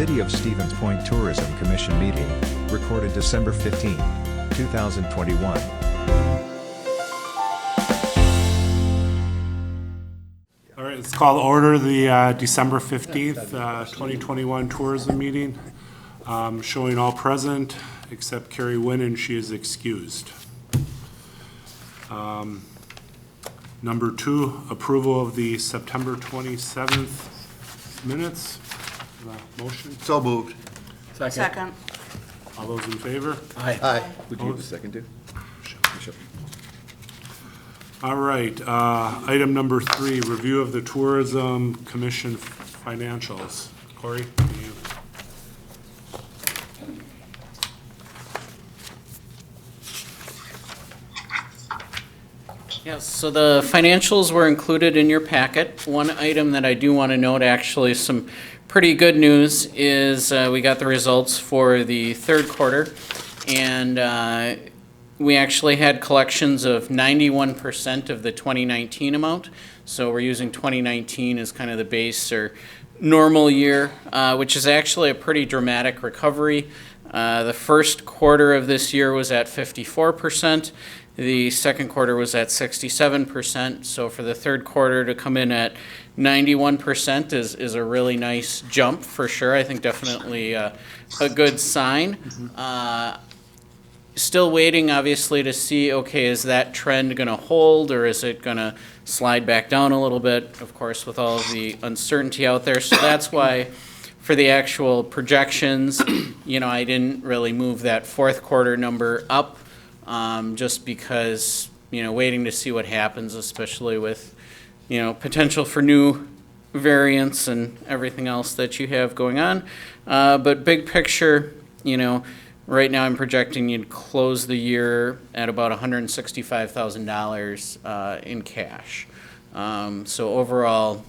City of Stevens Point Tourism Commission meeting, recorded December 15, 2021. All right, let's call to order the December 15th, 2021 tourism meeting. Showing all present except Carrie Wynn, and she is excused. Number 2, approval of the September 27th minutes. Motion? So moved. Second. All those in favor? Aye. Would you give a second to? Sure. All right, item number 3, review of the Tourism Commission financials. Corey, can you? Yes, so the financials were included in your packet. One item that I do want to note, actually some pretty good news, is we got the results for the third quarter, and we actually had collections of 91% of the 2019 amount. So we're using 2019 as kind of the base or normal year, which is actually a pretty dramatic recovery. The first quarter of this year was at 54%. The second quarter was at 67%. So for the third quarter to come in at 91% is a really nice jump for sure. I think definitely a good sign. Still waiting, obviously, to see, okay, is that trend going to hold or is it going to slide back down a little bit, of course, with all of the uncertainty out there. So that's why for the actual projections, I didn't really move that fourth quarter number up, just because, waiting to see what happens, especially with, potential for new variants and everything else that you have going on. But big picture, right now I'm projecting you'd close the year at about $165,000 in cash. So overall,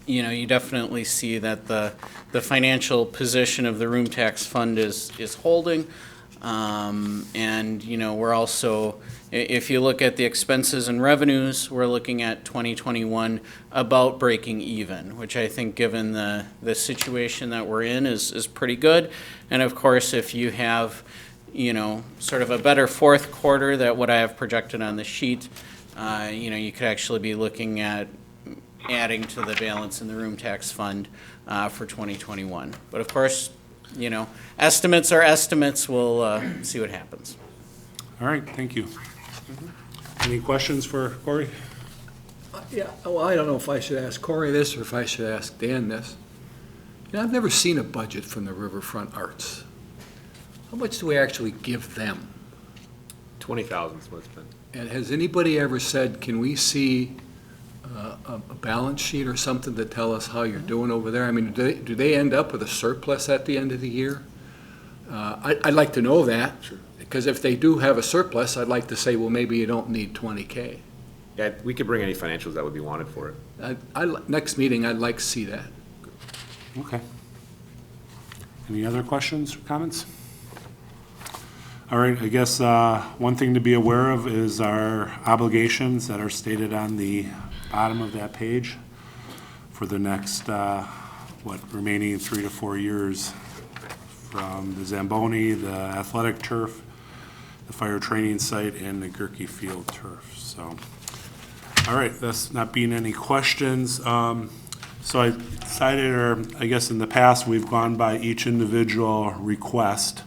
you definitely see that the financial position of the room tax fund is holding. And we're also, if you look at the expenses and revenues, we're looking at 2021 about breaking even, which I think, given the situation that we're in, is pretty good. And of course, if you have, sort of a better fourth quarter than what I have projected on the sheet, you could actually be looking at adding to the balance in the room tax fund for 2021. But of course, estimates are estimates. We'll see what happens. All right, thank you. Any questions for Corey? Yeah, well, I don't know if I should ask Corey this or if I should ask Dan this. I've never seen a budget from the Riverfront Arts. How much do we actually give them? 20,000 is what it's been. And has anybody ever said, can we see a balance sheet or something to tell us how you're doing over there? I mean, do they end up with a surplus at the end of the year? I'd like to know that. Sure. Because if they do have a surplus, I'd like to say, well, maybe you don't need 20K. Yeah, we could bring any financials that would be wanted for it. Next meeting, I'd like to see that. Okay. Any other questions or comments? All right, I guess one thing to be aware of is our obligations that are stated on the bottom of that page for the next, remaining 3 to 4 years, from the Zamboni, the athletic turf, the fire training site, and the Gerke Field turf. So, all right, that's not being any questions. So I decided, or I guess in the past, we've gone by each individual request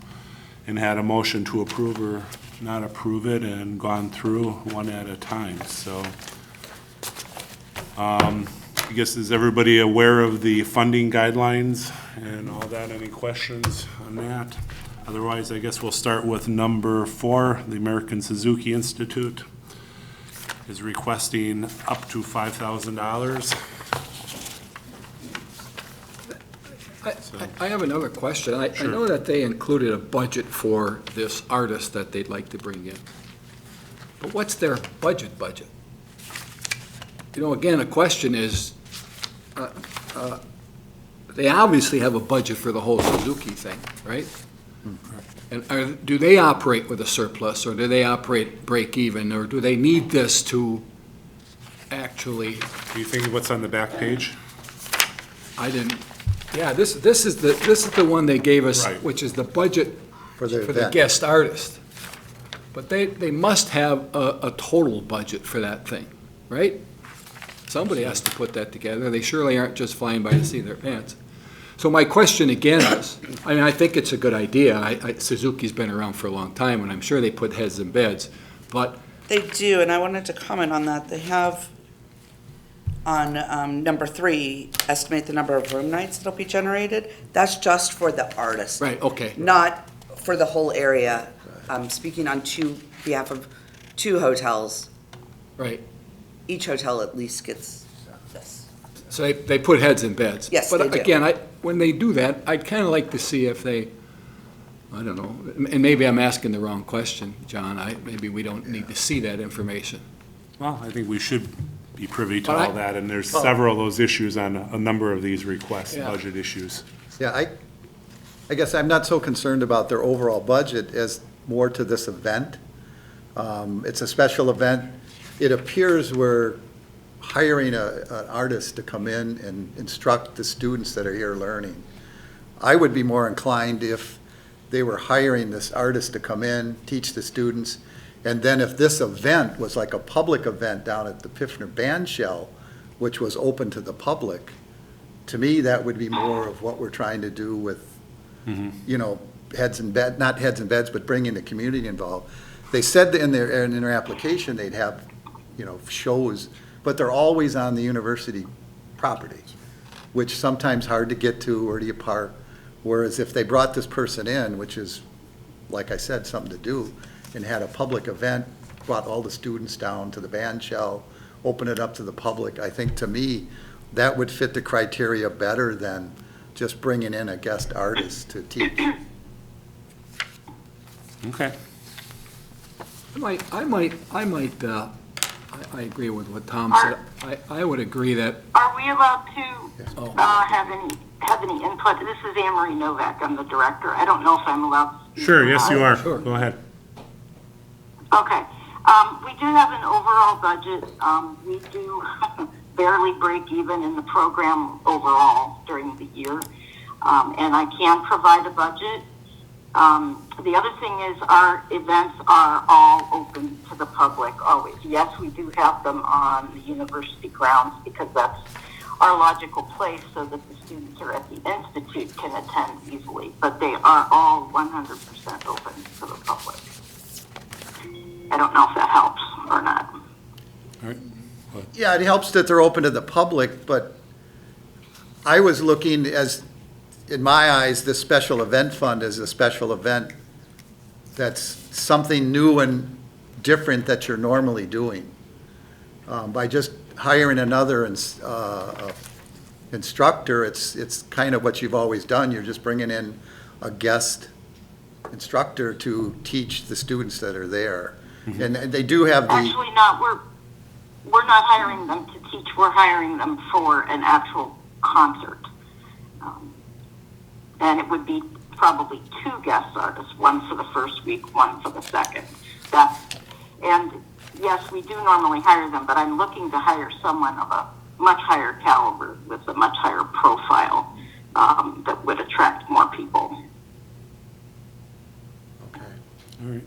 and had a motion to approve or not approve it and gone through one at a time. So I guess, is everybody aware of the funding guidelines and all that? Any questions on that? Otherwise, I guess we'll start with number 4. The American Suzuki Institute is requesting up to $5,000. I have another question. I know that they included a budget for this artist that they'd like to bring in. But what's their budget? Again, a question is, they obviously have a budget for the whole Suzuki thing, right? And do they operate with a surplus, or do they operate break even, or do they need this to actually? Do you think what's on the back page? I didn't. Yeah, this is the one they gave us, Right. which is the budget For the for the event. guest artist. But they must have a total budget for that thing, right? Somebody has to put that together. They surely aren't just flying by the seat of their pants. So my question again is, I mean, I think it's a good idea. Suzuki's been around for a long time, and I'm sure they put heads in beds, but They do, and I wanted to comment on that. They have on number 3, estimate the number of room nights that'll be generated. That's just for the artist. right, okay. Not for the whole area. I'm speaking on behalf of 2 hotels. Right. Each hotel at least gets this. So they put heads in beds. Yes, But they do. again, when they do that, I'd kind of like to see if they, I don't know, and maybe I'm asking the wrong question, John. Maybe we don't need to see that information. Well, I think we should be privy to But all that, and there's several of those issues on a number of these requests, Yeah. budget issues. Yeah, I guess I'm not so concerned about their overall budget as more to this event. It's a special event. It appears we're hiring an artist to come in and instruct the students that are here learning. I would be more inclined if they were hiring this artist to come in, teach the students, and then if this event was like a public event down at the Piffner Band Shell, which was open to the public, to me, that would be more of what we're trying to do with, you know, heads in bed, not heads in beds, but bringing the community involved. They said in their application, they'd have, you know, shows, but they're always on the university property, which sometimes hard to get to, where do you park? Whereas if they brought this person in, which is, like I said, something to do, and had a public event, brought all the students down to the band shell, open it up to the public, I think to me, that would fit the criteria better than just bringing in a guest artist to teach. Okay. I agree with what Tom said. I would agree that, Are we allowed to have any input? This is Anne Marie Novak, I'm the director. I don't know if I'm allowed to speak. Sure, yes, you are. Sure. Go ahead. Okay. We do have an overall budget. We do barely break even in the program overall during the year. And I can provide a budget. The other thing is our events are all open to the public always. Yes, we do have them on the university grounds because that's our logical place so that the students who are at the institute can attend easily. But they are all 100% open to the public. I don't know if that helps or not. All right. Yeah, it helps that they're open to the public, but I was looking as, in my eyes, this special event fund is a special event that's something new and different that you're normally doing. By just hiring another instructor, it's kind of what you've always done. You're just bringing in a guest instructor to teach the students that are there. And they do have the, Actually not, we're not hiring them to teach, we're hiring them for an actual concert. And it would be probably 2 guest artists, one for the first week, one for the second. And yes, we do normally hire them, but I'm looking to hire someone of a much higher caliber with a much higher profile that would attract more people. okay. All right.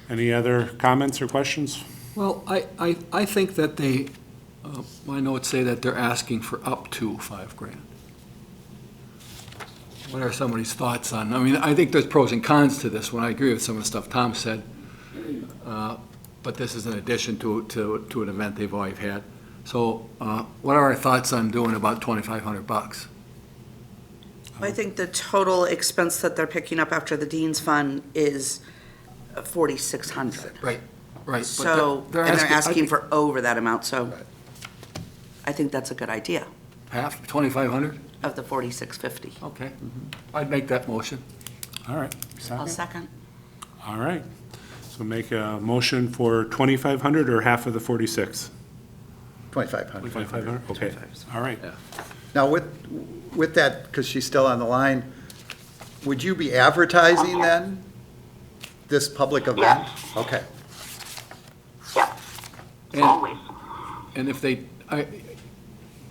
Any other comments or questions? well, I think that my notes say that they're asking for up to $5,000. What are somebody's thoughts on, I mean, I think there's pros and cons to this one. I agree with some of the stuff Tom said. But this is in addition to an event they've always had. So what are our thoughts on doing about $2,500? I think the total expense that they're picking up after the Dean's Fund is $4,600. Right. Right. So, but and they're I asking think for over that amount, so I think that's a good idea, half, 2,500? of the $4,650. Okay. I'd make that motion. All right. I'll Second? second. All right. So make a motion for 2,500 or half of the 46? 2,500. 2,500, okay. All right. Yeah. Now, with that, because she's still on the line, would you be advertising then, this public event? Yes. Okay. Yeah, And- always. And if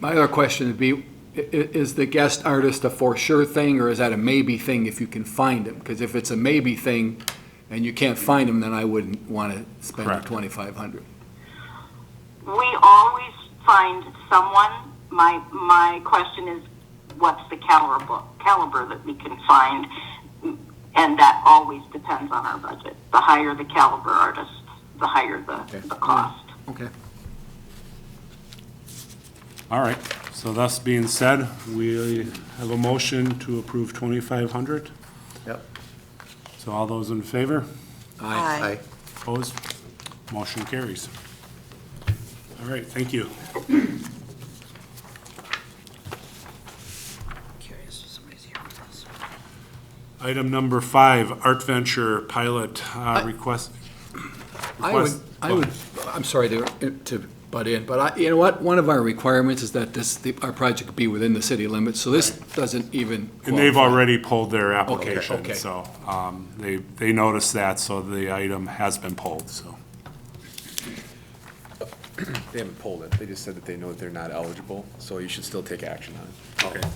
my other question would be, is the guest artist a for sure thing, or is that a maybe thing if you can find them? Because if it's a maybe thing and you can't find them, then I wouldn't want to spend the Correct. 2,500. We always find someone. My question is, what's the caliber that we can find? And that always depends on our budget. The higher the caliber artist, the higher the cost. Okay. All right, so thus being said, we have a motion to approve 2,500. Yep. So all those in favor? Aye. Opposed? Motion carries. All right, thank you. Curious if somebody's here with us. Item number 5, ARTventure pilot request. I'm sorry to butt in, but you know what? One of our requirements is that our project be within the city limits, so this doesn't even And they've qualify. already pulled their application, okay. so they noticed that, so the item has been pulled, so. They haven't pulled it. They just said that they know that they're not eligible, so you should still take action on it. Okay.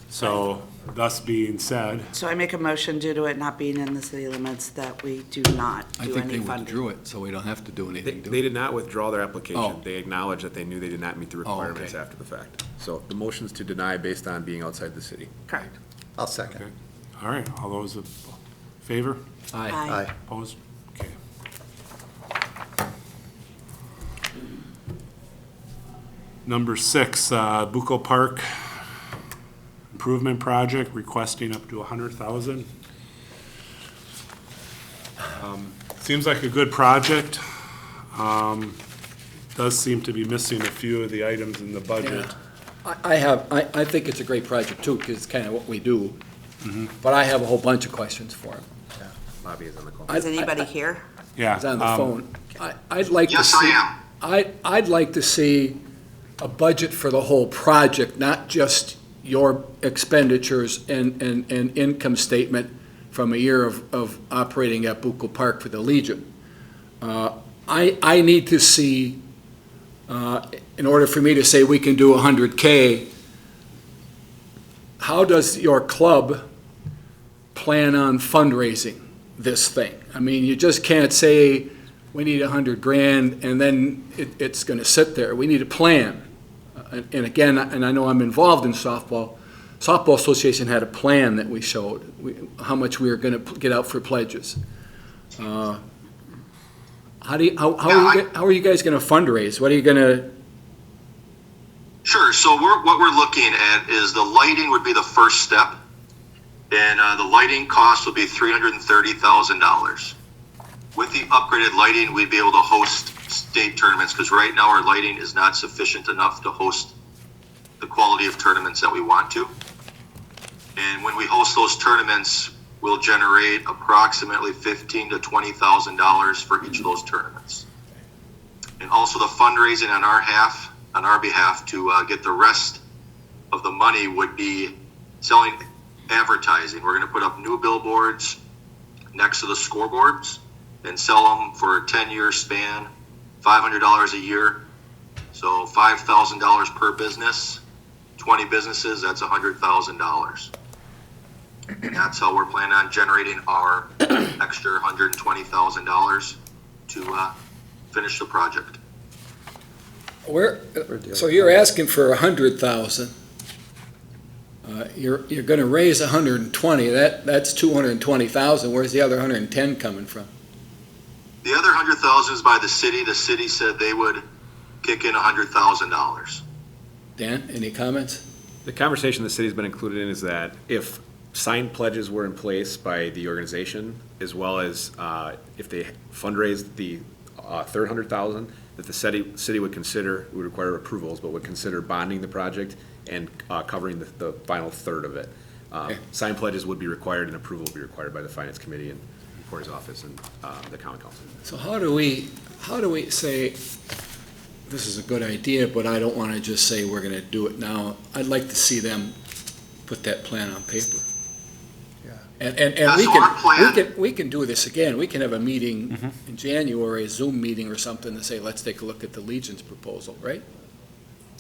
So thus being said, So I make a motion due to it not being in the city limits that we do not I do think any they funding. withdrew it, so we don't have to do anything, do They we? did not withdraw their Oh. application. They acknowledged that they knew they did not meet the requirements okay. after the fact. So the motion's to deny based on being outside the city. Correct. I'll second. okay. All right, all those in favor? Aye. Aye. Opposed? Okay. Number 6, Bukolt Park Improvement Project, requesting up to 100,000. Seems like a good project. Does seem to be missing a few of the items in the budget. I think it's a great project too, because it's kind of what we do. But I have a whole bunch of questions for him. Bobby is on the call. Is anybody here? Yeah. He's on the phone. I'd like to see. Yes, I am. I'd like to see a budget for the whole project, not just your expenditures and income statement from a year of operating at Bukolt Park for the Legion. I need to see, in order for me to say we can do 100K, how does your club plan on fundraising this thing? I mean, you just can't say, we need 100 grand, and then it's gonna sit there. We need a plan. And again, and I know I'm involved in softball, Softball Association had a plan that we showed, how much we were gonna get out for pledges. How are you guys gonna fundraise? What are you gonna, Sure. So what we're looking at is the lighting would be the first step, and the lighting cost will be $330,000. With the upgraded lighting, we'd be able to host state tournaments, because right now our lighting is not sufficient enough to host the quality of tournaments that we want to. And when we host those tournaments, we'll generate approximately $15,000 to $20,000 for each of those tournaments. And also the fundraising on our behalf to get the rest of the money would be selling advertising. We're going to put up new billboards next to the scoreboards and sell them for a 10-year span, $500 a year. So $5,000 per business, 20 businesses, that's $100,000. That's how we're planning on generating our extra $120,000 to finish the project. so you're asking for 100,000. You're gonna raise 120, that's 220,000. Where's the other 110 coming from? The other $100,000 is by the city. The city said they would kick in $100,000. Dan, any comments? The conversation the city's been included in is that if signed pledges were in place by the organization, as well as if they fundraised the third 100,000, that the city would consider, would require approvals, but would consider bonding the project and covering the final third of it. Okay. Signed pledges would be required and approval would be required by the finance committee and recorder's office and the common council. So how do we say, this is a good idea, but I don't wanna just say we're gonna do it now? I'd like to see them put that plan on paper. And So our plan- we can do this again. We can have a meeting in January, a Zoom meeting or something, to say, let's take a look at the Legion's proposal, right?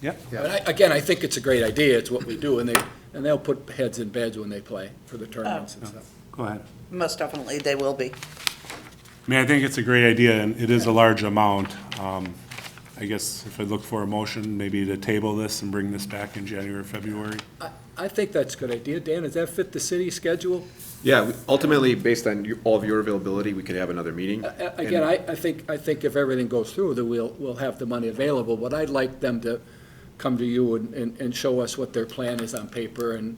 Yeah, But I think it's a great idea, it's what we do, and they'll put heads in beds when they play for the tournaments and stuff. go ahead. Most definitely, they will be. I mean, I think it's a great idea, and it is a large amount. I guess if I look for a motion, maybe to table this and bring this back in January, February. I think that's a good idea. Dan, does that fit the city schedule? Yeah, ultimately, based on all of your availability, we could have another meeting. Again, I think if everything goes through, then we'll have the money available, but I'd like them to come to you and show us what their plan is on paper, and,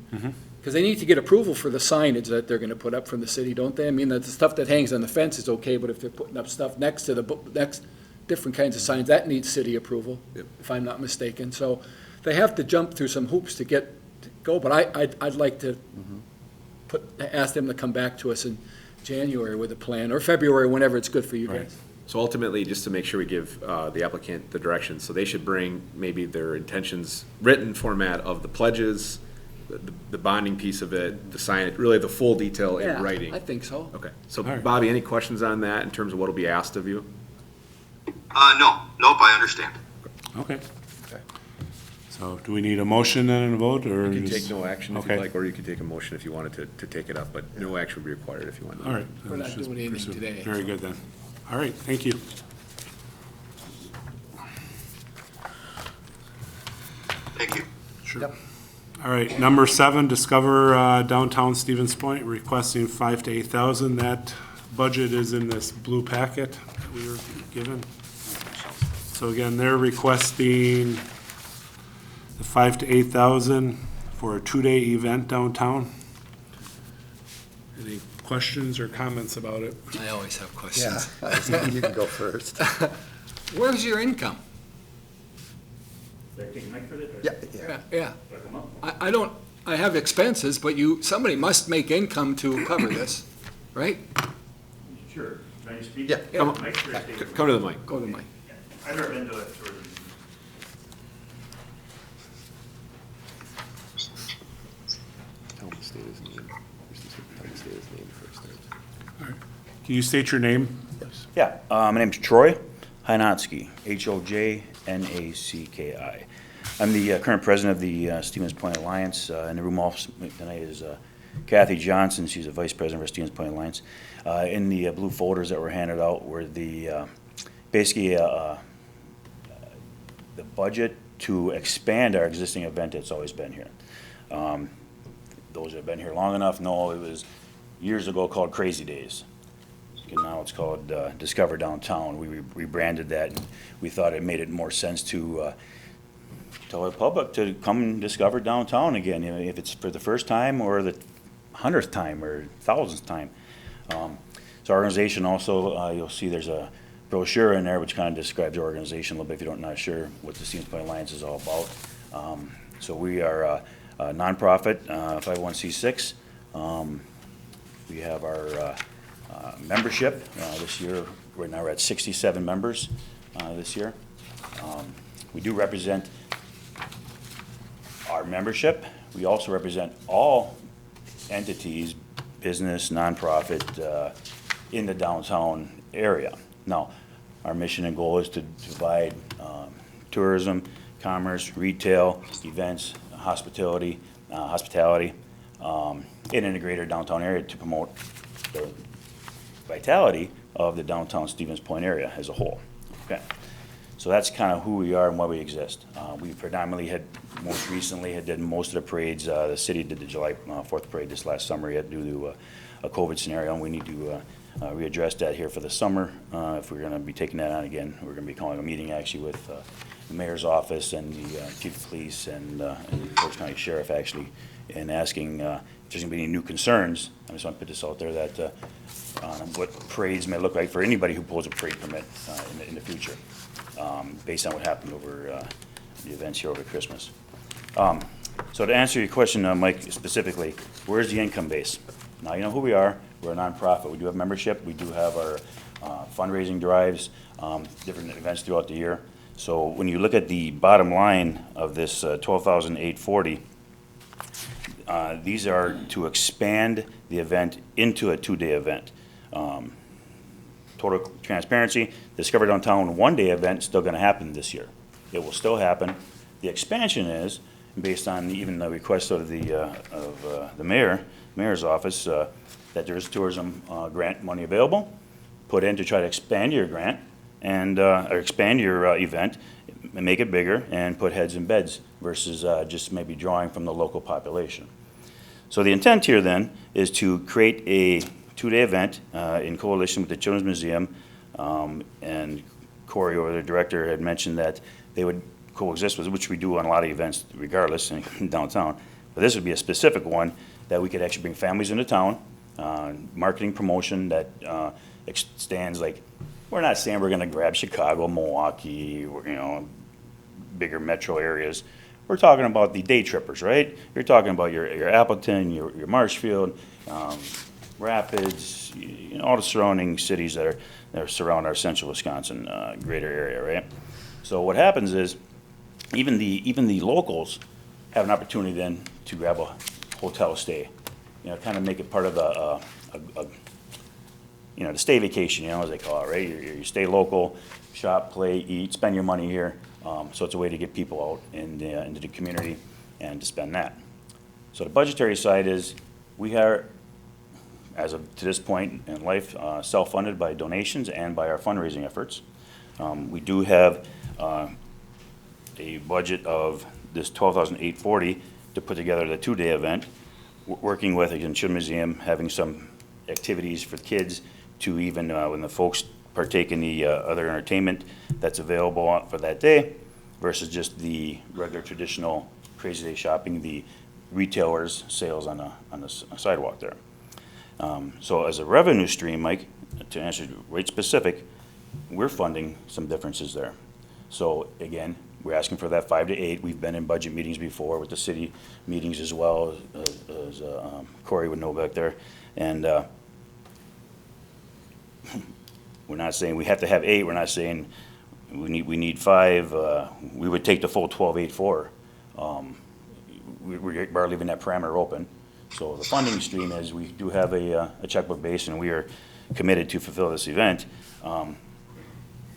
because they need to get approval for the signage that they're gonna put up from the city, don't they? I mean, the stuff that hangs on the fence is okay, but if they're putting up stuff next to next, different kinds of signs, that needs city approval, Yep. if I'm not mistaken. So they have to jump through some hoops to go, but I'd like to ask them to come back to us in January with a plan, or February, whenever it's good for you Right. guys. So ultimately, just to make sure we give the applicant the direction, so they should bring maybe their intentions, written format of the pledges, the bonding piece of it, the sign, really the full detail in Yeah, writing. I think so. Okay, so All right. Bobby, any questions on that in terms of what will be asked of you? Nope, I understand. Okay. So do we need a motion and a vote, or? You can just- take no action if Okay. you'd like, or you can take a motion if you wanted to take it up, but no action would be required if you want. All right. We're not Let's just doing anything pursue. today. Very good then. All right, thank you. Thank you. Sure. All right, number 7, Discover Downtown Stevens Point, requesting 5,000 to 8,000. That budget is in this blue packet that we were given. So again, they're requesting the 5,000 to 8,000 for a 2-day event downtown. Any questions or comments about it? I always have Yeah, questions. you can go first. Where's your income? Yeah. Yeah. I don't, I have expenses, but somebody must make income to cover this, right? Sure. Can I speak? Yeah. Yeah. Mike's here to take- Come to the mic. Go to Mike. I've never been to it. Tell him to state his name. Tell him to state his name before he starts. Can you state your name? Yeah, my name's Troy Hynotsky, Hojanacki. I'm the current president of the Stevens Point Alliance. In the room also tonight is Kathy Johnson. She's the vice president of our Stevens Point Alliance. In the blue folders that were handed out were the basically the budget to expand our existing event that's always been here. Those that have been here long enough know it was years ago called Crazy Days. And now it's called Discover Downtown. We rebranded that, and we thought it made it more sense to tell the public to come and discover downtown again, you know, if it's for the first time or the 100th time or 1,000th time. So our organization also, you'll see there's a brochure in there which kind of describes the organization a little bit if you're not sure what the Stevens Point Alliance is all about. So we are a nonprofit, 501c6. We have our membership. This year, right now we're at 67 members this year. We do represent our membership. We also represent all entities, business, nonprofit, in the downtown area. Now, our mission and goal is to provide tourism, commerce, retail, events, hospitality, in an integrated downtown area to promote the vitality of the downtown Stevens Point area as a whole. Okay, so that's kind of who we are and why we exist. We predominantly most recently did most of the parades. The city did the July 4th parade this last summer yet due to a COVID scenario, and we need to readdress that here for the summer. If we're going to be taking that on again, we're going to be calling a meeting actually with the mayor's office and the chief of police and Portage County Sheriff actually, and asking if there's going to be any new concerns. I just want to put this out there that what parades may look like for anybody who pulls a parade permit in the future, based on what happened over the events here over Christmas. So to answer your question, Mike, specifically, where's the income base? Now, you know who we are. We're a nonprofit. We do have membership. We do have our fundraising drives, different events throughout the year. So when you look at the bottom line of this $12,840, these are to expand the event into a 2-day event. Total transparency, Discover Downtown 1-day event is still going to happen this year. It will still happen. The expansion is, based on even the request of the mayor's office, that there's tourism grant money available, put in to try to expand your grant and, or expand your event, and make it bigger and put heads in beds versus just maybe drawing from the local population. So the intent here then is to create a 2-day event in coalition with the Children's Museum, and Corey, or the director, had mentioned that they would coexist with, which we do on a lot of events regardless in downtown. But this would be a specific one that we could actually bring families into town, marketing promotion that extends, like, we're not saying we're gonna grab Chicago, Milwaukee, or, bigger metro areas. We're talking about the day trippers, right? You're talking about your Appleton, your Marshfield, Rapids, all the surrounding cities that surround our central Wisconsin greater area, right? So what happens is, even the locals have an opportunity then to grab a hotel stay, kind of make it part of the stay vacation, as they call it, right? You stay local, shop, play, eat, spend your money here. So it's a way to get people out into the community and to spend that. So the budgetary side is, we are, as of to this point in life, self-funded by donations and by our fundraising efforts. We do have a budget of this $12,840 to put together the 2-day event, working with, again, Children's Museum, having some activities for kids to even, when the folks partake in the other entertainment that's available for that day, versus just the regular traditional crazy day shopping, the retailers' sales on the sidewalk there. So as a revenue stream, Mike, to answer rate specific, we're funding some differences there. So again, we're asking for that 5 to 8. We've been in budget meetings before with the city meetings as well, as Corey would know back there. And we're not saying we have to have 8. We're not saying we need 5. We would take the full 12,840. We are leaving that parameter open. So the funding stream is, we do have a checkbook base, and we are committed to fulfill this event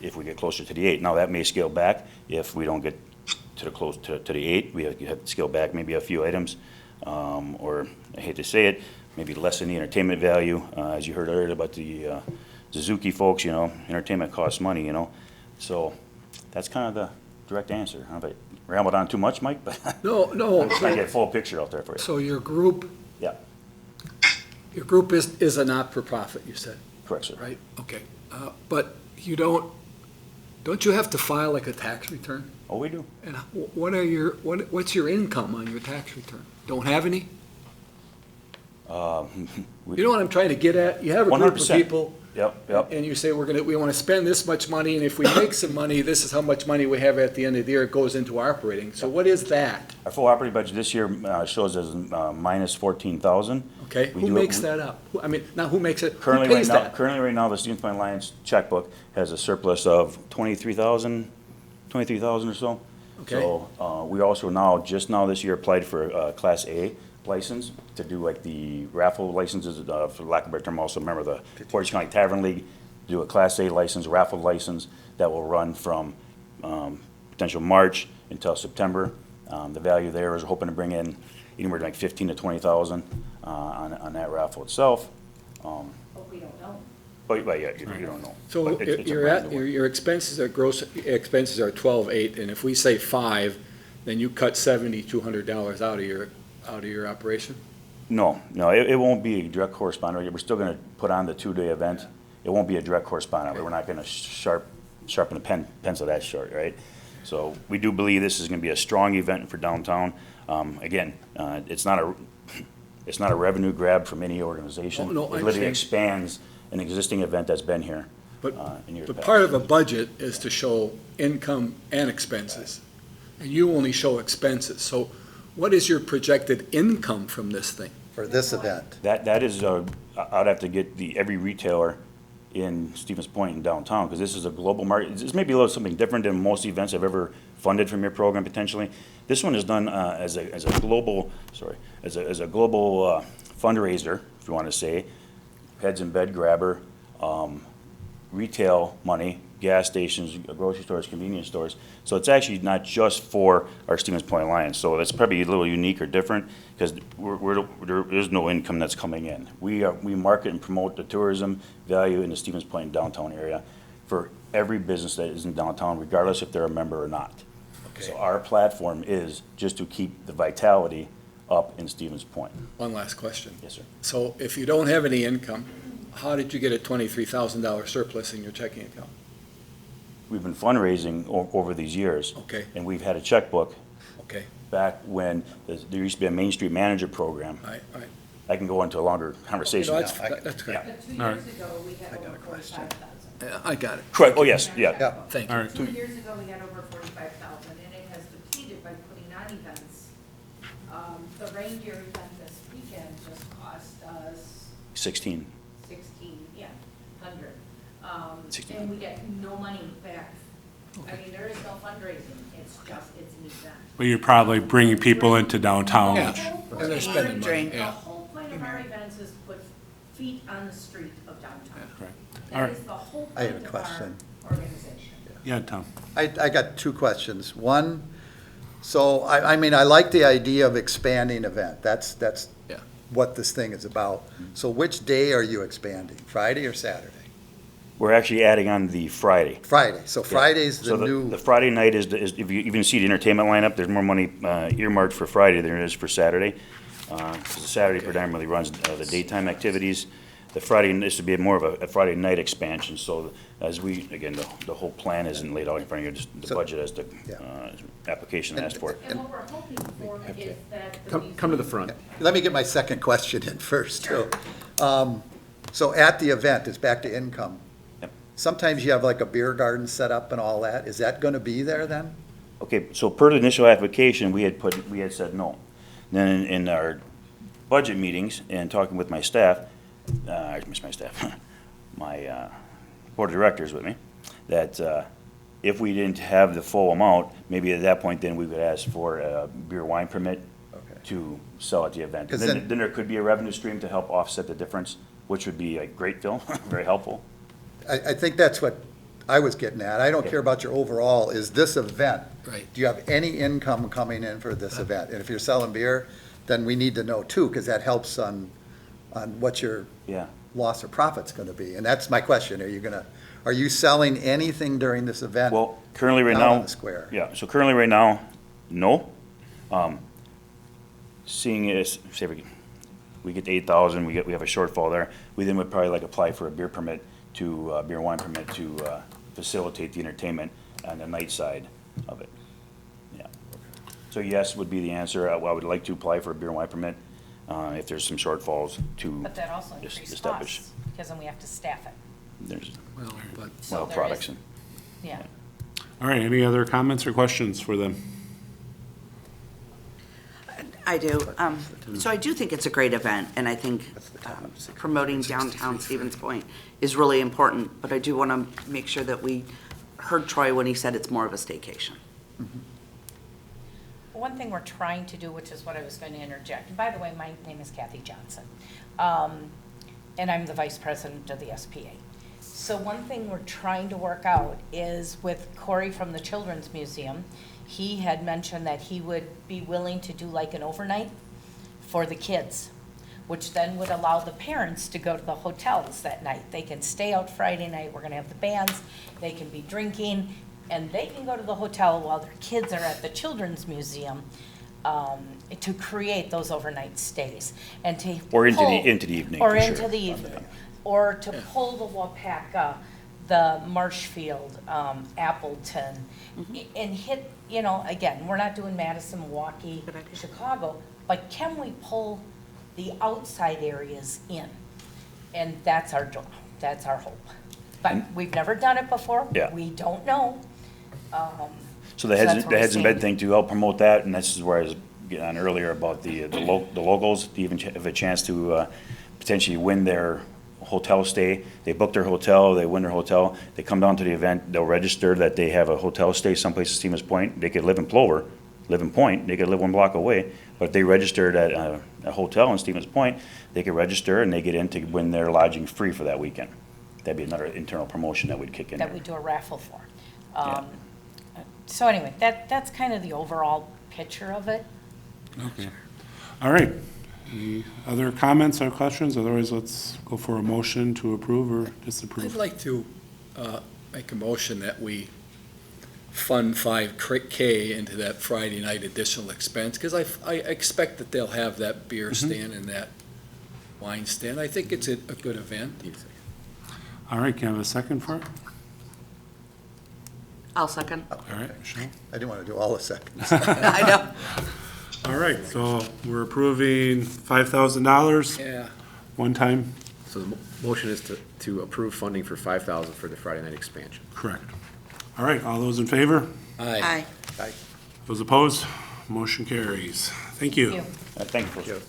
if we get closer to the 8. Now, that may scale back if we don't get to the 8. We have to scale back maybe a few items, or, I hate to say it, maybe lessen the entertainment value. As you heard earlier about the Suzuki folks, entertainment costs money, So that's kind of the direct answer. I don't know if I rambled on too much, Mike, but No. I'm just trying to get a full picture out there for you. So your group Yeah, is a not-for-profit, you said, correct, sir. right? Okay. But you don't you have to file like a tax return? Oh, we do. And what's your income on your tax return? Don't have any? You know what I'm trying to get at? You have a group of 100%. people. Yep. And you say, we want to spend this much money, and if we make some money, this is how much money we have at the end of the year. It goes into operating. So what is that? Our full operating budget this year shows as minus 14,000. Okay, who makes that up? Not who makes it, who Currently, pays that? right now, the Stevens Point Alliance checkbook has a surplus of 23,000 or so. Okay. So we also just now this year applied for a Class A license to do like the raffle licenses, for lack of a better term, also member of the Portage County Tavern League, do a Class A license, raffle license that will run from potential March until September. The value there is hoping to bring in anywhere like 15 to 20,000 on that raffle itself. But we don't know. But yeah, you don't know. So But it's a brand new one. your expenses are, gross expenses are 12,800, and if we say 5, then you cut $7,200 out of your operation? No, it won't be a direct correspondent. We're still gonna put on the 2-day event. It won't be a direct correspondent. We're not gonna sharpen the pencil that short, right? So we do believe this is gonna be a strong event for downtown. Again, it's not a revenue grab from any organization. Oh, no, I It literally understand. expands an existing event that's been here But, in years but past. part of a budget is to show income and expenses, and you only show expenses. So what is your projected income from this thing? For this event. That is, I'd have to get every retailer in Stevens Point and downtown, because this is a global market. This may be a little something different than most events I've ever funded from your program potentially. This one is done as a global fundraiser, if you want to say, heads in bed grabber, retail money gas stations, grocery stores, convenience stores. So it's actually not just for our Stevens Point Lions. So that's probably a little unique or different, because there is no income that's coming in. We market and promote the tourism value in the Stevens Point downtown area for every business that is in downtown, regardless if they're a member or not. So our platform is just to keep the vitality up in Stevens Point. One last question. Yes, sir. So if you don't have any income, how did you get a $23,000 surplus in your checking account? We've been fundraising over these years. Okay. And we've had a checkbook Okay, back when there used to be a Main Street Manager program. all right. I can go into a longer conversation No, now. that's great. But 2 All years ago, we had over 45,000. I got it. Correct, oh, yes, yeah. Yeah. Thank All you. right. 2 years ago, we had over 45,000, and it has depleted by putting on events. The reindeer event this weekend just cost us 16. 1,600. 16. And we get no money back. I mean, there is no fundraising, it's just, it's an event. But you're probably bringing people into downtown. Yeah. The whole And they're point- spending money, Drink. The yeah. whole point of our events is to put feet on the street of downtown. Right. All That right. is the whole I have point a of our question. organization. Yeah, Tom. I got two questions. One, so I mean, I like the idea of expanding event. That's Yeah. what this thing is about. So which day are you expanding? Friday or Saturday? We're actually adding on the Friday. Friday. So Friday's the So new. the Friday night is, if you even see the entertainment lineup, there's more money earmarked for Friday than there is for Saturday. Because the Saturday predominantly runs the daytime activities. The Friday, this would be more of a Friday night expansion, so as again, the whole plan isn't laid out in front of you, just the So- budget as the Yeah. application asked for. And what we're hoping for is that the Come to the front. Let me get my second question in first, too. So at the event, it's back to income. Yep. Sometimes you have like a beer garden set up and all that. Is that going to be there then? Okay, so per the initial application, we had said no. Then in our budget meetings and talking with my staff, I miss my staff, my board of directors with me, that if we didn't have the full amount, maybe at that point then we would ask for a beer wine permit Okay. to sell at the event. 'Cause Then there could be a revenue stream to help offset the difference, which would be great, Phil, very helpful. I think that's what I was getting at. I don't care about your overall, is this event. Right. Do you have any income coming in for this event? And if you're selling beer, then we need to know too, because that helps on what your Yeah. loss or profit's gonna be. And that's my question. Are you selling anything during this event? Well, currently right Out now. on the square. Yeah, so currently right now, no. Seeing as, say we get to 8,000, we have a shortfall there, we then would probably apply for a beer permit beer wine permit to facilitate the entertainment on the night side of it. Yeah. So yes would be the answer. I would like to apply for a beer wine permit if there's some shortfalls to But that also increases costs, because then we have to staff it. There's, Well, but So there products is- and. Yeah. All right, any other comments or questions for them? I do. So I do think it's a great event, and I think promoting downtown Stevens Point is really important, but I do want to make sure that we heard Troy when he said it's more of a staycation. One thing we're trying to do, which is what I was going to interject, and by the way, my name is Kathy Johnson, and I'm the vice president of the SPA. So one thing we're trying to work out is with Corey from the Children's Museum. He had mentioned that he would be willing to do like an overnight for the kids, which then would allow the parents to go to the hotels that night. They can stay out Friday night, we're gonna have the bands, they can be drinking, and they can go to the hotel while their kids are at the Children's Museum, to create those overnight stays and to Or into pull- the evening, Or for sure. into the evening, or to pull the Wapaka, the Marshfield, Appleton, and hit, again, we're not doing Madison, Milwaukee, Good idea. Chicago, but can we pull the outside areas in? And that's our job, that's our hope. But we've never done it before. Yeah. We don't know. So the that's heads what we're and bed seeing. thing to help promote that, and this is where I was getting on earlier about the locals, to even have a chance to potentially win their hotel stay. They book their hotel, they win their hotel, they come down to the event, they'll register that they have a hotel stay someplace in Stevens Point. They could live in Plover, live in Point, they could live 1 block away, but if they registered at a hotel in Stevens Point, they could register and they get in to win their lodging free for that weekend. that'd be another internal promotion that would kick in that there. we do a raffle for. So anyway, that's kind of the overall picture of it. Okay. All right. Any other comments or questions? Otherwise, let's go for a motion to approve or disapprove. I'd like to make a motion that we fund 5K into that Friday night additional expense, because I expect that they'll have that beer stand and that wine stand. I think it's a good event. All right, can I have a second for it? I'll second. All right, Michelle. I didn't want to do all the seconds. I know. All right, so we're approving $5,000 Yeah. one time. So the motion is to approve funding for 5,000 for the Friday night expansion. Correct. All right, all those in favor? Aye. Aye. Those opposed? Motion carries. Thank you. Thank you. Thank you.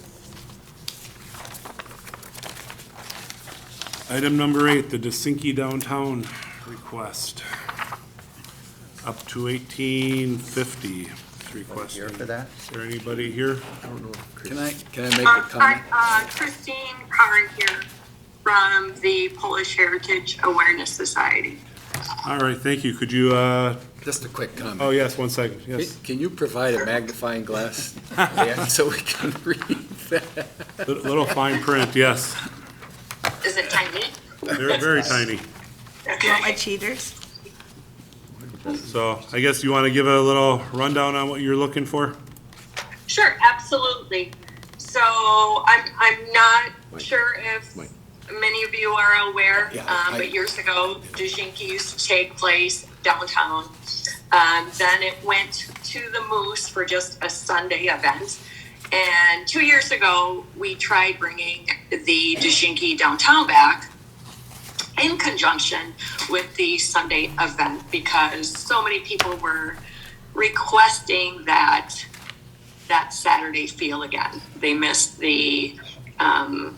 Item number 8, the Dozynki Downtown request. Up to $1,850 requesting. Here for that? Is there anybody here? Can I make a comment? Christine Carr here from the Polish Heritage Awareness Society. All right, thank you. Could you, Just a quick comment. oh, yes, 1 second, yes. Can you provide a magnifying glass so we can read that? Little fine print, yes. Is it tiny? Very, very tiny. Do you want my cheaters? So I guess you want to give a little rundown on what you're looking for? Sure, absolutely. So I'm not sure if many of you are aware, but years ago, Dozynki used to take place downtown. Then it went to the Moose for just a Sunday event. And 2 years ago, we tried bringing the Dozynki Downtown back in conjunction with the Sunday event because so many people were requesting that Saturday feel again. They missed the, I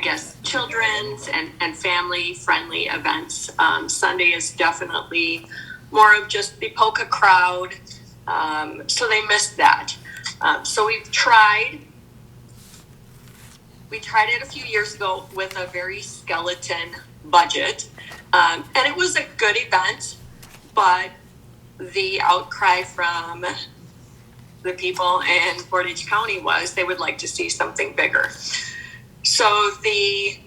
guess, children's and family-friendly events. Sunday is definitely more of just the polka crowd, so they missed that. So we've tried it a few years ago with a very skeleton budget, and it was a good event, but the outcry from the people in Portage County was they would like to see something bigger. So the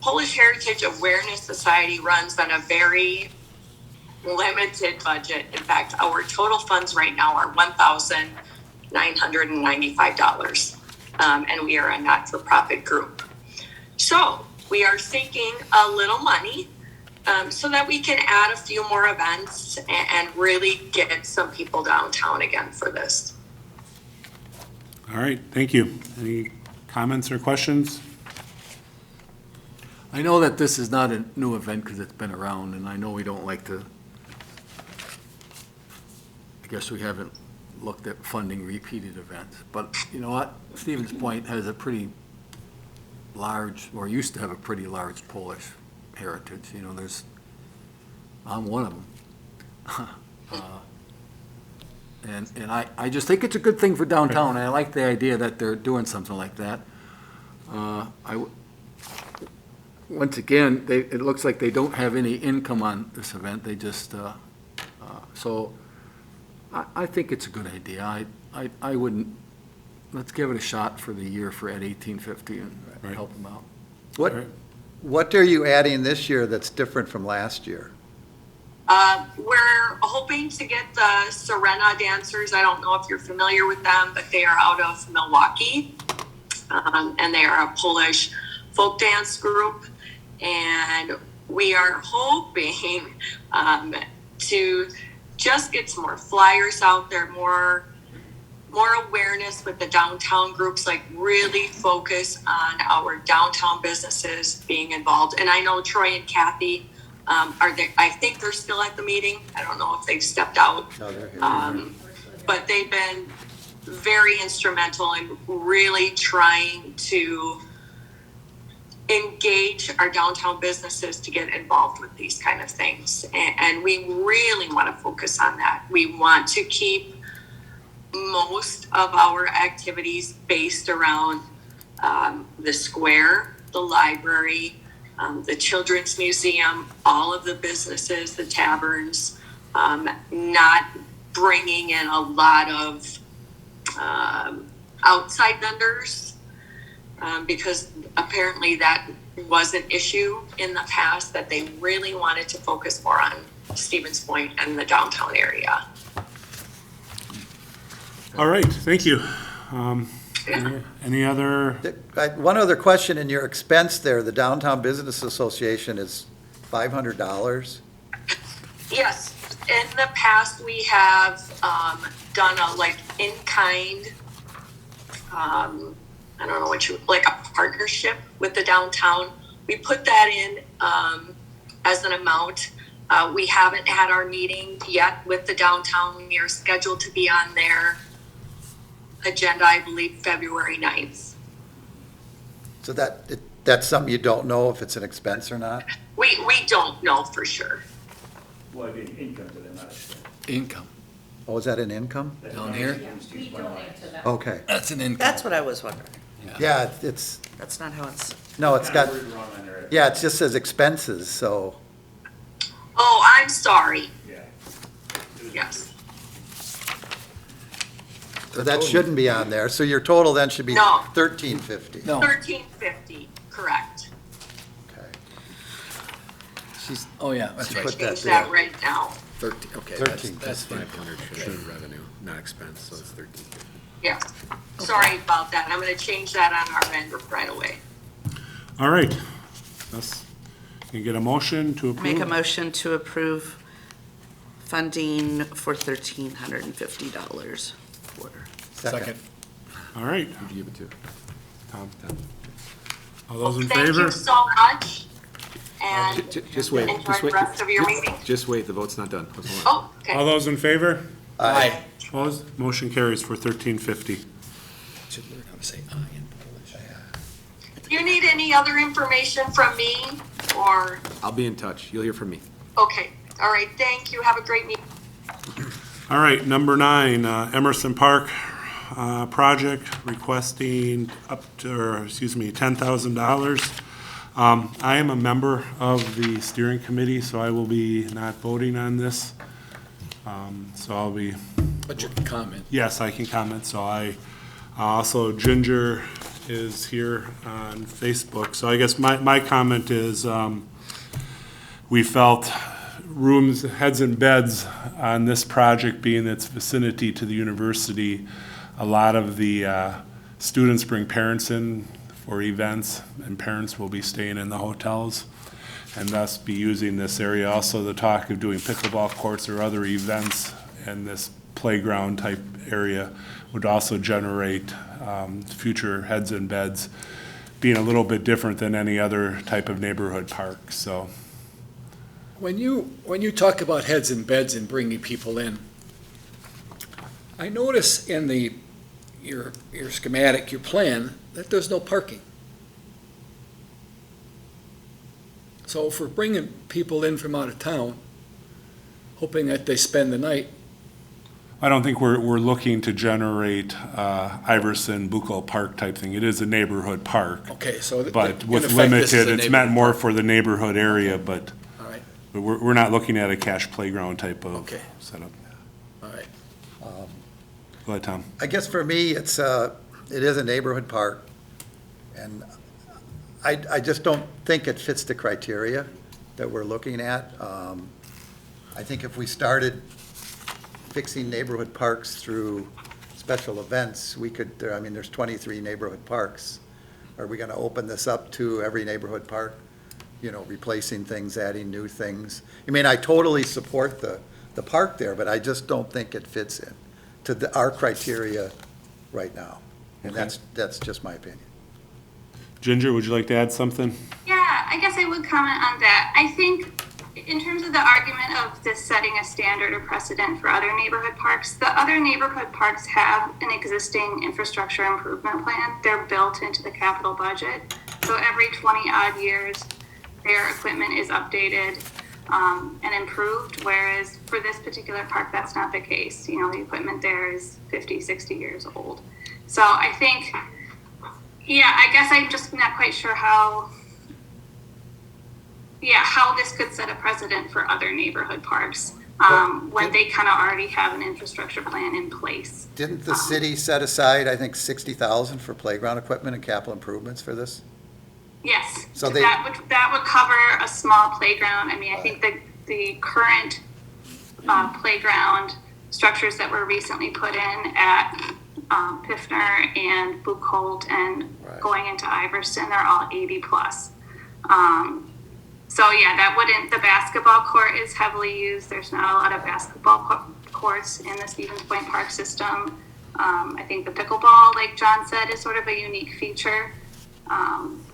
Polish Heritage Awareness Society runs on a very limited budget. In fact, our total funds right now are $1,995, and we are a not-for-profit group. So we are seeking a little money so that we can add a few more events and really get some people downtown again for this. All right, thank you. Any comments or questions? I know that this is not a new event because it's been around, and I know we don't like to, I guess we haven't looked at funding repeated events. But you know what? Stevens Point has a pretty large, or used to have a pretty large Polish heritage. You know, I'm one of them. And I just think it's a good thing for downtown. I like the idea that they're doing something like that. Once again, it looks like they don't have any income on this event. They just, so I think it's a good idea. I wouldn't, let's give it a shot for the year at $1,850 and help them out. What are you adding this year that's different from last year? We're hoping to get the Serena dancers. I don't know if you're familiar with them, but they are out of Milwaukee, and they are a Polish folk dance group. And we are hoping to just get some more flyers out there, more awareness with the downtown groups, like really focus on our downtown businesses being involved. And I know Troy and Kathy I think they're still at the meeting. I don't know if they've stepped out. No, they're here. But they've been very instrumental in really trying to engage our downtown businesses to get involved with these kind of things. And we really want to focus on that. We want to keep most of our activities based around the square, the library, the Children's Museum, all of the businesses, the taverns, not bringing in a lot of outside vendors, because apparently that was an issue in the past, that they really wanted to focus more on Stevens Point and the downtown area. All right, thank you. Any other? One other question, in your expense there, the Downtown Business Association is $500? Yes, in the past, we have done a in-kind, I don't know what like a partnership with the downtown. We put that in as an amount. We haven't had our meeting yet with the downtown. We are scheduled to be on their agenda, I believe, February 9th. So that's something you don't know if it's an expense or not? We don't know for sure. Well, it'd be income to them, not expense. Income. Oh, is that an income? Down here? We donate to them. Okay. That's an income. That's what I was wondering. Yeah, it's, That's not how it's, no, it's got, Worded wrong on there. yeah, it just says expenses, so, Oh, I'm sorry. Yeah. Yes. so that shouldn't be on there. So your total then should be No. $1,350. No. $1,350, correct. Okay. She's, Oh, yeah, that's right. Put that Change that there. right now. 13, okay, 13. that's 500 should be revenue, not expense, so it's 13. Yeah. Sorry about that. I'm going to change that on our end right away. All right. Can you get a motion to approve? make a motion to approve funding for $1,350 for. Second. All right. Who'd you give it to? Tom. All those in Thank favor? you so much. And Just wait, enjoy just the wait. rest of your meeting. Just wait, the vote's not done. Hold on. Oh, okay. All those in favor? Aye. Opposed? Motion carries for $1,350. Should learn how to say aye in Polish. Do you need any other information from me or, I'll be in touch. You'll hear from me. okay. All right. Thank you. Have a great meeting. All right, number 9, Emerson Park project requesting $10,000. I am a member of the steering committee, so I will be not voting on this. So I'll be, But you can comment. yes, I can comment. So also Ginger is here on Facebook. So I guess my comment is, we felt rooms, heads and beds on this project being its vicinity to the university. A lot of the students bring parents in for events, and parents will be staying in the hotels and thus be using this area. Also, the talk of doing pickleball courts or other events in this playground type area would also generate future heads and beds, being a little bit different than any other type of neighborhood park, so. When you talk about heads and beds and bringing people in, I notice in your schematic, your plan, that there's no parking. So if we're bringing people in from out of town, hoping that they spend the night, I don't think we're looking to generate Iverson, Bukolt Park type thing. It is a neighborhood park, okay, so. but in with effect, this is limited, a it's meant neighborhood more park. for the neighborhood area, but All right, we're not looking at a cash playground type of Okay. setup. all right. Go ahead, Tom. I guess for me, it is a neighborhood park, and I just don't think it fits the criteria that we're looking at. I think if we started fixing neighborhood parks through special events, we could, I mean, there's 23 neighborhood parks. Are we gonna open this up to every neighborhood park? You know, replacing things, adding new things? I mean, I totally support the park there, but I just don't think it fits in to our criteria right now. And Okay. that's just my opinion. Ginger, would you like to add something? Yeah, I guess I would comment on that. I think in terms of the argument of this setting a standard or precedent for other neighborhood parks, the other neighborhood parks have an existing infrastructure improvement plan. They're built into the capital budget. So every 20 odd years, their equipment is updated and improved, whereas for this particular park, that's not the case. You know, the equipment there is 50, 60 years old. So I think, yeah, I guess I'm just not quite sure how how this could set a precedent for other neighborhood parks, when they kind of already have an infrastructure plan in place. Didn't the city set aside, I think, 60,000 for playground equipment and capital improvements for this? Yes, So that would cover a small playground. I mean, I think the current playground structures that were recently put in at Piffner and Bukolt and going into Iverson are all 80 plus. So yeah, that wouldn't, the basketball court is heavily used. There's not a lot of basketball courts in the Stevens Point Park system. I think the pickleball, like John said, is sort of a unique feature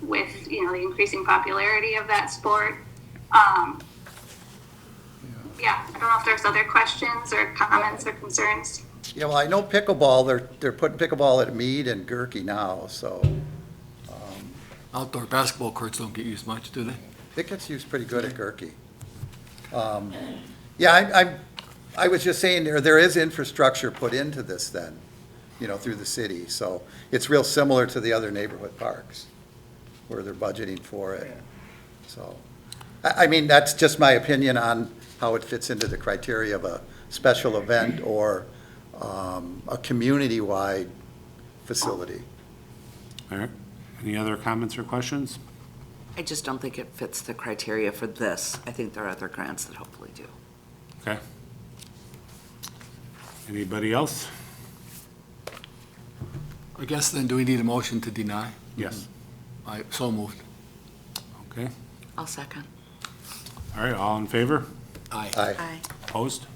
with, the increasing popularity of that sport. I don't know if there's other questions or comments or concerns. Yeah, well, I know pickleball, they're putting pickleball at Mead and Gerke now, so. Outdoor basketball courts don't get used much, do they? It gets used pretty good at Gerke. Yeah, I was just saying, there is infrastructure put into this then, through the city. So it's real similar to the other neighborhood parks where they're budgeting for it. So, I mean, that's just my opinion on how it fits into the criteria of a special event or a community-wide facility. All right. Any other comments or questions? I just don't think it fits the criteria for this. I think there are other grants that hopefully do. Okay. Anybody else? I guess then, do we need a motion to deny? Yes. So moved. Okay. I'll second. All right, all in favor? Aye. Aye. Opposed?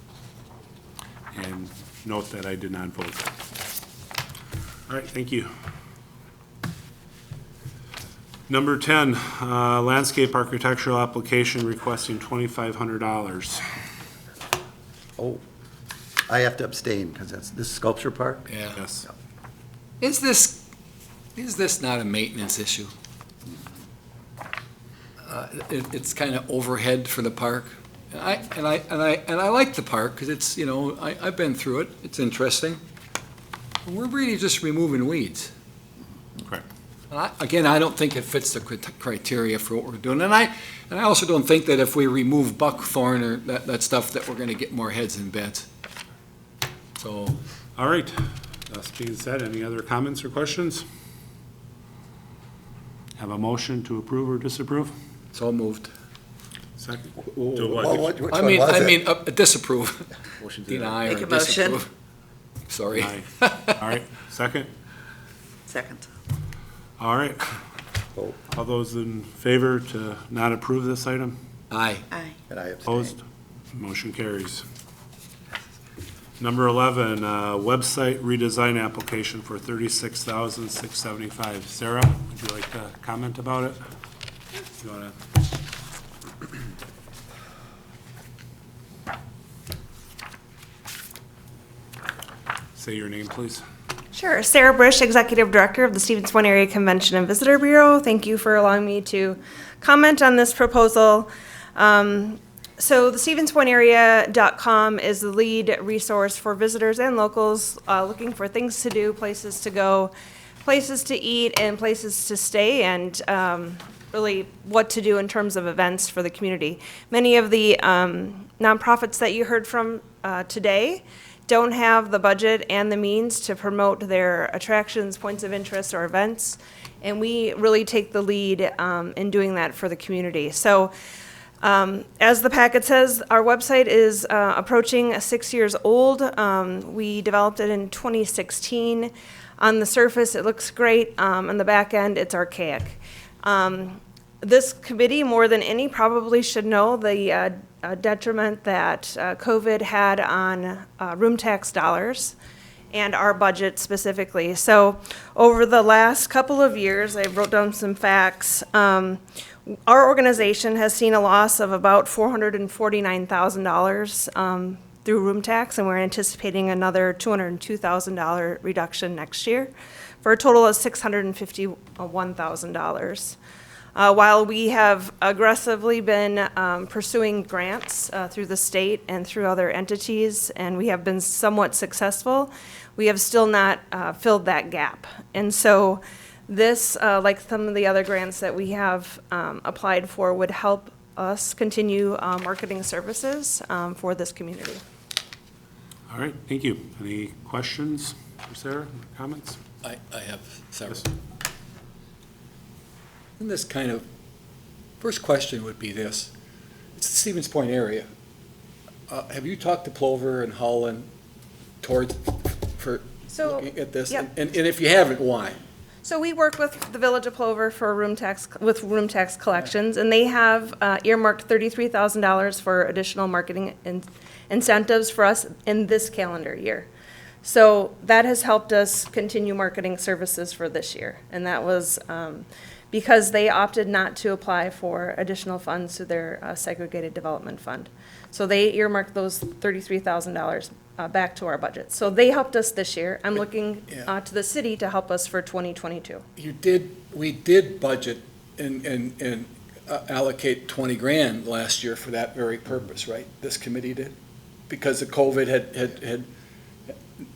And note that I did not vote. All right, thank you. Number 10, landscape architectural application requesting $2,500. Oh, I have to abstain because that's this sculpture park? Yeah. Yes. Is this not a maintenance issue? It's kind of overhead for the park. And I like the park because it's, I've been through it. It's interesting. We're really just removing weeds. Okay. Again, I don't think it fits the criteria for what we're doing. And I also don't think that if we remove buckthorn or that stuff, that we're going to get more heads in beds. So. All right. That being said, any other comments or questions? Have a motion to approve or disapprove? So moved. Second. Which To what? one was I it? mean, disapprove. Motion to Deny Make or a motion. disapprove. Sorry. Aye. All right, second? Second. All right. Oh, All those in favor to not approve this item? Aye. Aye. and I abstain. Opposed? Motion carries. Number 11, website redesign application for $36,675. Sarah, would you like to comment about it? You wanna? Say your name, please. Sure. Sarah Brish, Executive Director of the Stevens Point Area Convention and Visitor Bureau. Thank you for allowing me to comment on this proposal. So the StevensPointArea.com is the lead resource for visitors and locals looking for things to do, places to go, places to eat, and places to stay, and really what to do in terms of events for the community. Many of the nonprofits that you heard from today don't have the budget and the means to promote their attractions, points of interest, or events, and we really take the lead in doing that for the community. So as the packet says, our website is approaching 6 years old. We developed it in 2016. On the surface, it looks great. On the back end, it's archaic. This committee, more than any, probably should know the detriment that COVID had on room tax dollars and our budget specifically. So over the last couple of years, I wrote down some facts. Our organization has seen a loss of about $449,000 through room tax, and we're anticipating another $202,000 reduction next year for a total of $651,000. While we have aggressively been pursuing grants through the state and through other entities, and we have been somewhat successful, we have still not filled that gap. And so this, like some of the other grants that we have applied for, would help us continue marketing services for this community. All right, thank you. Any questions for Sarah, comments? I have several. And this kind of, first question would be this. It's the Stevens Point area. Have you talked to Plover and Hull and towards, for looking at this? Yep. And if you haven't, why? So we work with the Village of Plover for room tax collections, and they have earmarked $33,000 for additional marketing incentives for us in this calendar year. So that has helped us continue marketing services for this year, and that was because they opted not to apply for additional funds to their segregated development fund. So they earmarked those $33,000 back to our budget. So they helped us this year. I'm looking to the city to help us for 2022. We did budget and allocate 20 grand last year for that very purpose, right? This committee did? Because of COVID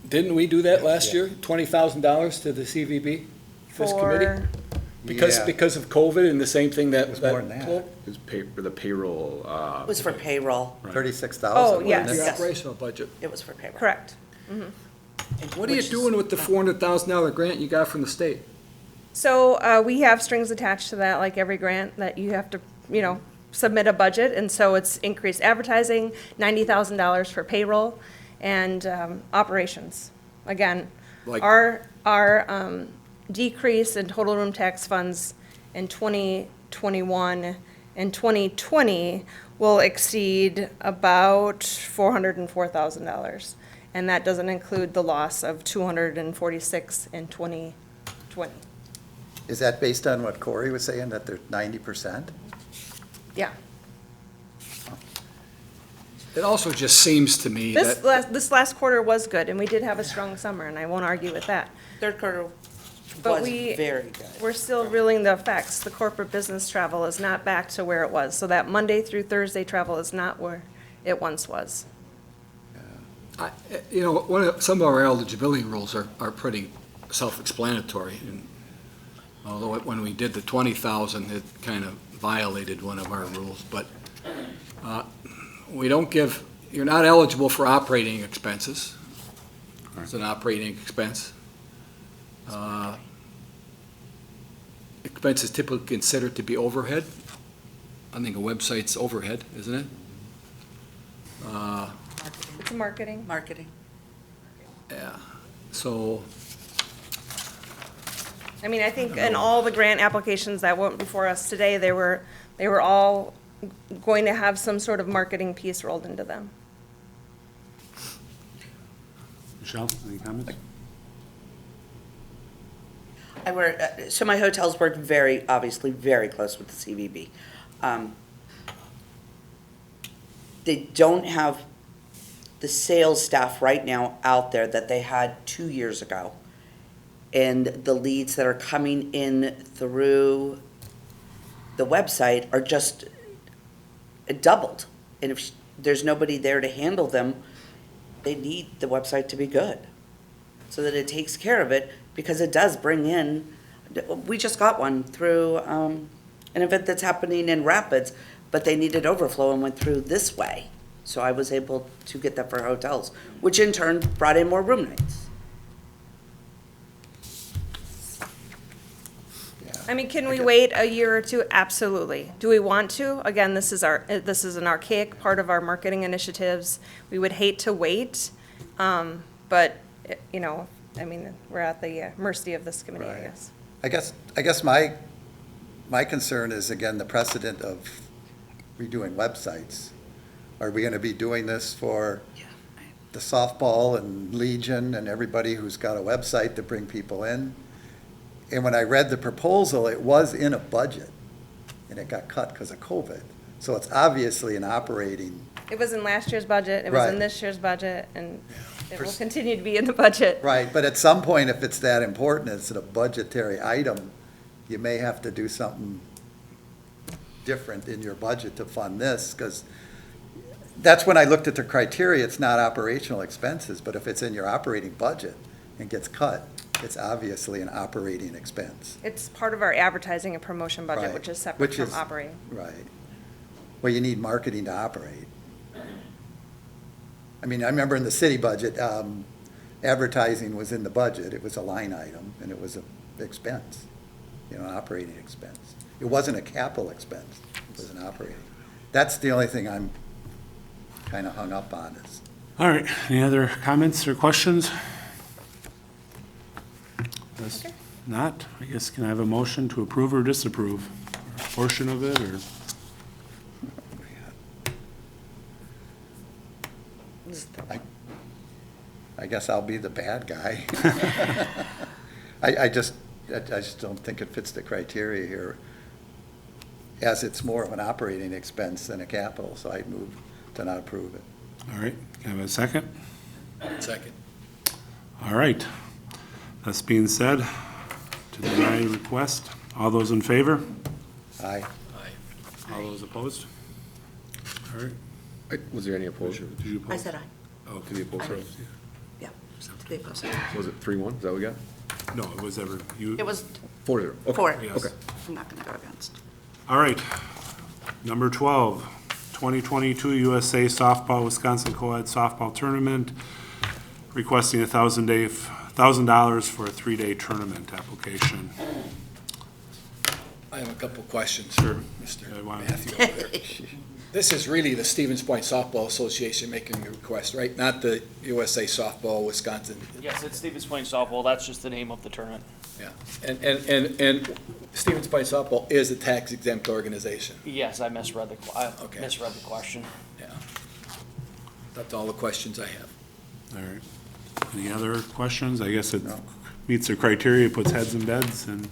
didn't we do that last year? $20,000 to the CVB? This committee? Because of COVID and the same thing that. It was more than that. It was the payroll, It was for payroll. 36,000. Oh, yes. The operational budget. It was for payroll. Correct. What are you doing with the $400,000 grant you got from the state? So we have strings attached to that, like every grant, that you have to, submit a budget. And so it's increased advertising, $90,000 for payroll, and operations. Again, Like- our decrease in total room tax funds in 2021 and 2020 will exceed about $404,000. And that doesn't include the loss of 246 in 2020. Is that based on what Corey was saying, that they're 90%? Yeah. It also just seems to me that. This last quarter was good, and we did have a strong summer, and I won't argue with that. Third quarter But was very good. We're still reeling the effects. The corporate business travel is not back to where it was. So that Monday through Thursday travel is not where it once was. Some of our eligibility rules are pretty self-explanatory. And although when we did the 20,000, it kind of violated one of our rules. But you're not eligible for operating expenses. It's an operating expense. Expenses typically considered to be overhead. I think a website's overhead, isn't it? It's marketing. Marketing. Yeah, so, I mean, I think in all the grant applications that went before us today, they were all going to have some sort of marketing piece rolled into them. Michelle, any comments? So my hotels work obviously very close with the CVB. They don't have the sales staff right now out there that they had 2 years ago. And the leads that are coming in through the website are just doubled. And if there's nobody there to handle them, they need the website to be good so that it takes care of it, because it does bring in, we just got one through an event that's happening in Rapids, but they needed overflow and went through this way. So I was able to get that for hotels, which in turn brought in more room nights. I mean, can we wait a year or two? Absolutely. Do we want to? Again, this is an archaic part of our marketing initiatives. We would hate to wait, but, I mean, we're at the mercy of this committee, I guess. I guess my concern is, again, the precedent of redoing websites. Are we gonna be doing this for the softball and Legion and everybody who's got a website to bring people in? And when I read the proposal, it was in a budget, and it got cut because of COVID. So it's obviously an operating. It was in last year's budget, it was in Right. this year's budget, and it will continue to be in the budget. Right, but at some point, if it's that important, it's a budgetary item, you may have to do something different in your budget to fund this, because that's when I looked at the criteria. It's not operational expenses, but if it's in your operating budget and gets cut, it's obviously an operating expense. It's part of our advertising and promotion budget, Right. which is separate Which from is- operating. Right. Well, you need marketing to operate. I mean, I remember in the city budget, advertising was in the budget. It was a line item, and it was an expense, an operating expense. It wasn't a capital expense. It was an operating. That's the only thing I'm kind of hung up on is. All right, any other comments or questions? If not, I guess can I have a motion to approve or disapprove? A portion of it, or? I guess I'll be the bad guy. I just don't think it fits the criteria here, as it's more of an operating expense than a capital, so I'd move to not approve it. All right, can I have a second? Second. All right. That's being said, to deny request, all those in favor? Aye. All those opposed? All right. Was there any opposed? Did you oppose? I said aye. Oh, To the opposed? Yeah. To the opposed. Was it 3-1? Is that what we got? no, it was ever, you. It was 4-0. Okay. 4. Yes. Okay. I'm not going to go against. All right. Number 12, 2022 USA Softball Wisconsin Coed Softball Tournament, requesting $1,000 for a 3-day tournament application. I have a couple questions. Sure. Mr. I want- Matthew over there. This is really the Stevens Point Softball Association making the request, right? Not the USA Softball Wisconsin. Yes, it's Stevens Point Softball. That's just the name of the tournament. Yeah. And Stevens Point Softball is a tax exempt organization. Yes, I misread Okay. misread the question. Yeah. That's all the questions I have. All right. Any other questions? I guess it meets the criteria, puts heads in beds, and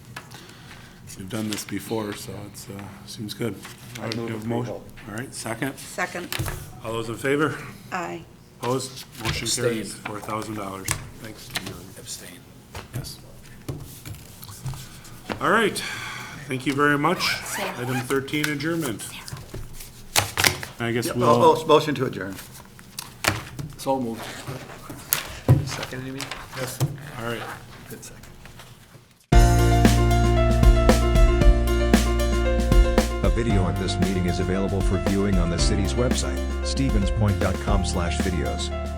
we've done this before, so it's, seems good. All right, you have a motion? All right, second? Second. All those in favor? Aye. Opposed? Motion Abstain. carries for $1,000. Thanks. Abstain. Yes. All right. Thank you very much. Item 13, adjournment. I guess we'll, Motion to adjourn. So moved. Second, you mean? yes, all right. Good second. A video of this meeting is available for viewing on the city's website, stevenspoint.com/videos.